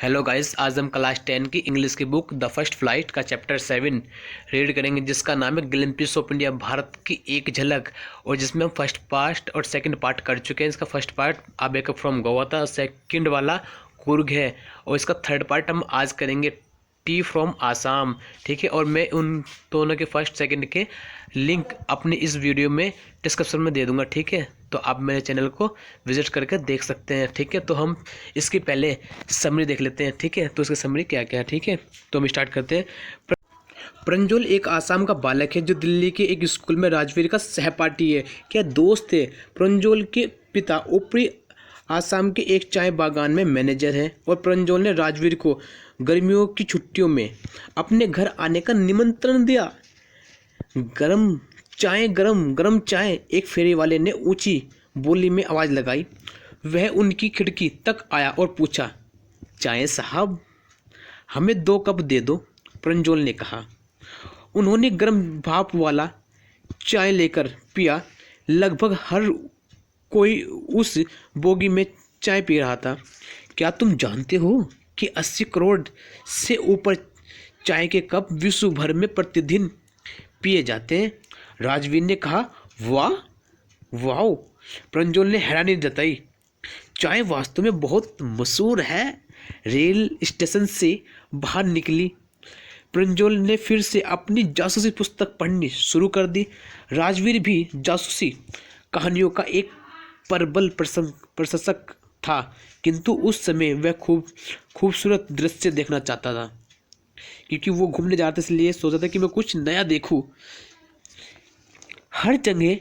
Hello guys, आज हम class 10 की इंग्लिश की बुक द फर्स्ट फ्लाइट का चैप्टर 7 रीड करेंगे, जिसका नाम है ग्लिम्पिस ऑफ इंडिया, भारत की एक झलक। और जिसमें हम फर्स्ट पार्ट और सेकंड पार्ट कर चुके हैं। इसका first part a backup from Goa था, सेकंड वाला कुर्ग है, और इसका थर्ड पार्ट हम आज करेंगे टी फ्रॉम आसाम। ठीक है, और मैं उन दोनों के फर्स्ट सेकंड के लिंक अपनी इस वीडियो में डिस्क्रिप्शन में दे दूंगा। ठीक है, तो आप मेरे चैनल को विजिट करके देख सकते हैं। ठीक है, तो हम इसकी पहले समरी देख लेते हैं। ठीक है, तो इसकी समरी क्या क्या है। ठीक है, तो हम स्टार्ट करते हैं। प्रंजुल एक आसाम का बालक है जो दिल्ली के एक स्कूल में राजवीर का सहपाठी है। क्या दोस्त है। प्रंजुल के पिता ऊपरी आसाम के एक चाय बागान में मैनेजर हैं और प्रंजुल ने राजवीर को गर्मियों की छुट्टियों में अपने घर आने का निमंत्रण दिया। गरम गरम चाय, एक फेरी वाले ने ऊंची बोली में आवाज़ लगाई। वह उनकी खिड़की तक आया और पूछा, चाय साहब, हमें 2 कप दे दो, प्रंजुल ने कहा। उन्होंने गर्म भाप वाला चाय लेकर पिया। लगभग हर कोई उस बोगी में चाय पी रहा था। क्या तुम जानते हो कि 80 करोड़ से ऊपर चाय के कप विश्व भर में प्रतिदिन पिए जाते हैं? राजवीर ने कहा। वाह वाह, प्रंजुल ने हैरानी जताई। चाय वास्तव में बहुत मशहूर है। रेल स्टेशन से बाहर निकली प्रंजुल ने फिर से अपनी जासूसी पुस्तक पढ़नी शुरू कर दी। राजवीर भी जासूसी कहानियों का एक प्रबल प्रशंसक था, किंतु उस समय वह खूबसूरत दृश्य देखना चाहता था, क्योंकि वो घूमने जा रहा था, इसलिए सोचा था कि मैं कुछ नया देखूं। हर जगह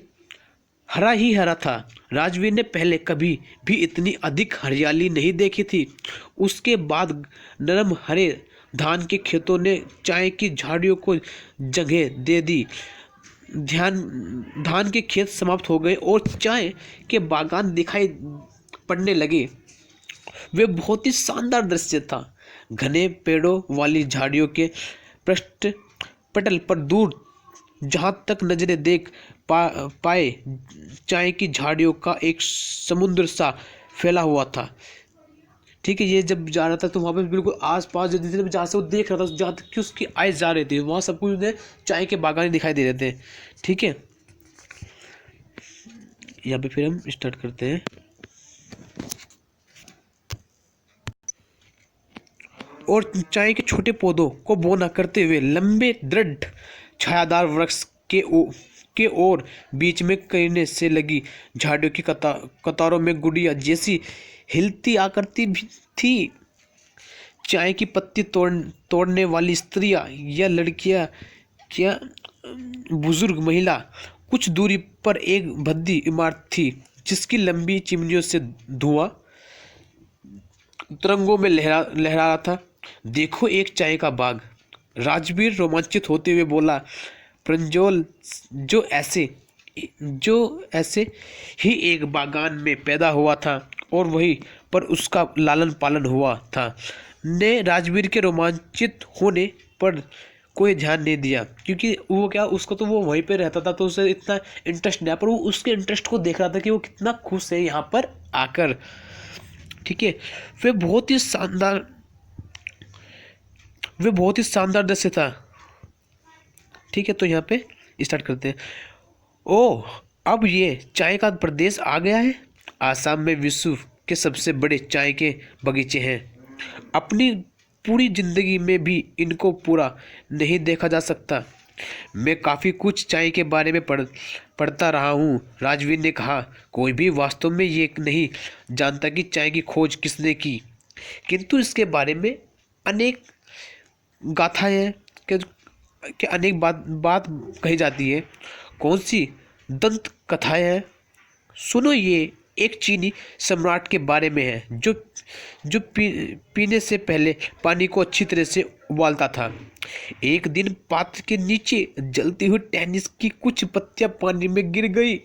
हरा ही हरा था। राजवीर ने पहले कभी भी इतनी अधिक हरियाली नहीं देखी थी। उसके बाद नरम हरे धान के खेतों ने चाय की झाड़ियों को जगह दे दी। धान के खेत समाप्त हो गए और चाय के बागान दिखाई पड़ने लगे। वे बहुत ही शानदार दृश्य था। घने पेड़ों वाली झाड़ियों के पृष्ठ पटल पर दूर जहाँ तक नजरें देख पाए चाय की झाड़ियों का एक समुद्र सा फैला हुआ था। ठीक है, ये जब जा रहा था तो वहाँ पे बिल्कुल आस पास जहाँ से वो देख रहा था, जहाँ तक कि उसकी आइज जा रही थी, वहाँ सब कुछ उन्हें चाय के बागान दिखाई दे रहे थे। ठीक है, यहाँ पे फिर हम स्टार्ट करते हैं। और चाय के छोटे पौधों को बोना करते हुए लंबे दृढ़ छायादार वृक्ष के ओर बीच में करीने से लगी झाड़ियों की कतारों में गुड़िया जैसी हिलती आकृति भी थी। चाय की पत्ती तोड़ने वाली स्त्रियां या लड़कियां, क्या बुजुर्ग महिला। कुछ दूरी पर एक भद्दी इमारत थी जिसकी लंबी चिमनियों से धुआं तरंगों में लहरा रहा था। देखो, एक चाय का बाग, राजवीर रोमांचित होते हुए बोला। प्रंजुल जो ऐसे ही एक बागान में पैदा हुआ था और वहीं पर उसका लालन पालन हुआ था, ने राजवीर के रोमांचित होने पर कोई ध्यान नहीं दिया, क्योंकि वो क्या, उसको तो वो वहीं पे रहता था तो उसे इतना इंटरेस्ट नहीं आया, पर वो उसके इंटरेस्ट को देख रहा था कि वो कितना खुश है यहाँ पर आकर। ठीक है, वे बहुत ही शानदार दृश्य था। ठीक है, तो यहाँ पे स्टार्ट करते हैं। ओह, अब ये चाय का प्रदेश आ गया है। आसाम में विश्व के सबसे बड़े चाय के बगीचे हैं। अपनी पूरी जिंदगी में भी इनको पूरा नहीं देखा जा सकता। मैं काफ़ी कुछ चाय के बारे में पढ़ता रहा हूँ, राजवीर ने कहा। कोई भी वास्तव में ये नहीं जानता कि चाय की खोज किसने की, किंतु इसके बारे में अनेक गाथाएं कि अनेक बात कही जाती है। कौन सी दंत कथाएं हैं? सुनो, ये एक चीनी सम्राट के बारे में है जो पीने से पहले पानी को अच्छी तरह से उबालता था। एक दिन पात्र के नीचे जलती हुई टेनिस की कुछ पत्तियां पानी में गिर गई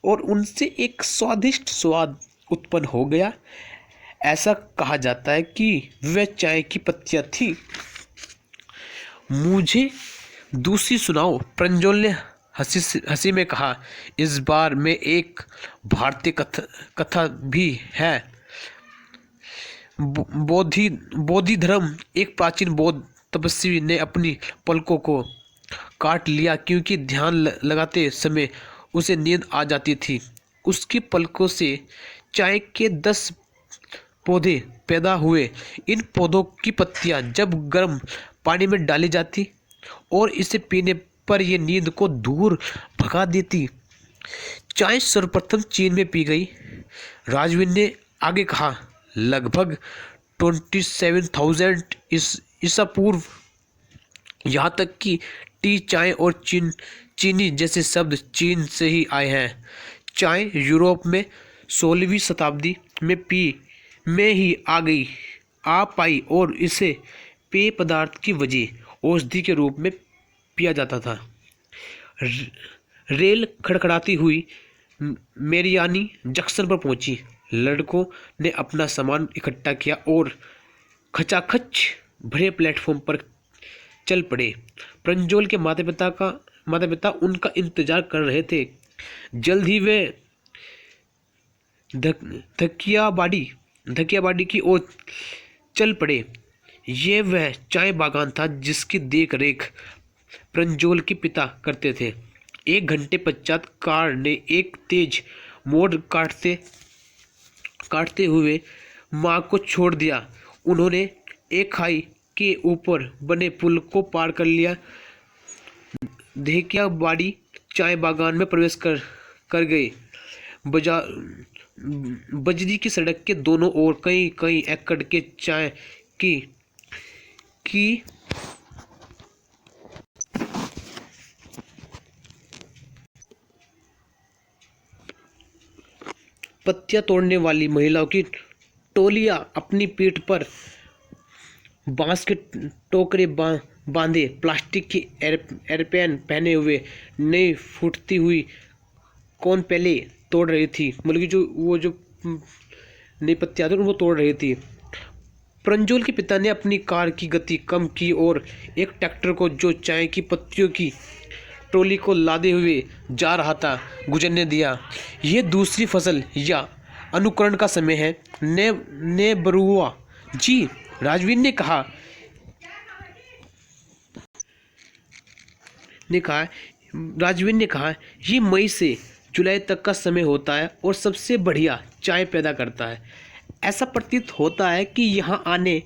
और उनसे एक स्वादिष्ट स्वाद उत्पन्न हो गया। ऐसा कहा जाता है कि वह चाय की पत्तियां थी। मुझे दूसरी सुनाओ, प्रंजुल ने हंसी में कहा। इस बार में एक भारतीय कथा भी है। बोधि धर्म। एक प्राचीन बौद्ध तपस्वी ने अपनी पलकों को काट लिया क्योंकि ध्यान लगाते समय उसे नींद आ जाती थी। उसकी पलकों से चाय के 10 पौधे पैदा हुए। इन पौधों की पत्तियां जब गर्म पानी में डाली जाती और इसे पीने पर यह नींद को दूर भगा देती। चाय सर्वप्रथम चीन में पी गई। राजवीर ने आगे कहा, लगभग 27,000 ईसा पूर्व। यहाँ तक कि टी, चाय और चीनी जैसे शब्द चीन से ही आए हैं। चाय यूरोप में 16वीं शताब्दी में ही आ पाई और इसे पेय पदार्थ की वजह औषधि के रूप में पिया जाता था। रेल खड़खड़ाती हुई मेरियानी जंक्शन पर पहुंची। लड़कों ने अपना सामान इकट्ठा किया और खचाखच भरे प्लेटफॉर्म पर चल पड़े। प्रंजोल के माता पिता उनका इंतजार कर रहे थे। जल्द ही वे धकियाबाड़ी की ओर चल पड़े। ये वह चाय बागान था जिसकी देख रेख प्रंजोल के पिता करते थे। 1 घंटे पश्चात कार ने एक तेज मोड़ काटते हुए माँ को छोड़ दिया। उन्होंने एक खाई के ऊपर बने पुल को पार कर लिया। धेकियाबाड़ी चाय बागान में प्रवेश कर गए। बजरी की सड़क के दोनों ओर कई एकड़ के चाय की पत्तियां तोड़ने वाली महिलाओं की टोलियां अपनी पीठ पर बांस के टोकरे बांधे, प्लास्टिक की एयरपेन पहने हुए नई फूटती हुई कौनपहले तोड़ रही थी। मतलब कि जो नई पत्तियां थी वो तोड़ रही थी। प्रंजोल के पिता ने अपनी कार की गति कम की और एक ट्रैक्टर को जो चाय की पत्तियों की ट्रॉली को लादे हुए जा रहा था गुजरने दिया। ये दूसरी फसल या अनुकरण का समय है। ने बरुआ जी, राजवीर ने कहा ये मई से जुलाई तक का समय होता है और सबसे बढ़िया चाय पैदा करता है। ऐसा प्रतीत होता है कि यहाँ आने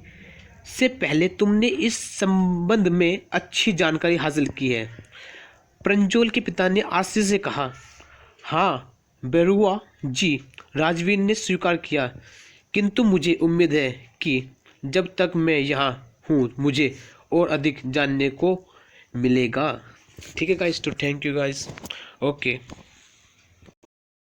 से पहले तुमने इस संबंध में अच्छी जानकारी हासिल की है। प्रंजोल के पिता ने आश्चर्य से कहा, हाँ बेरुआ जी, राजवीर ने स्वीकार किया, किंतु मुझे उम्मीद है कि जब तक मैं यहाँ हूँ मुझे और अधिक जानने को मिलेगा। ठीक है गाइस, तो थैंक यू गाइस। ओके।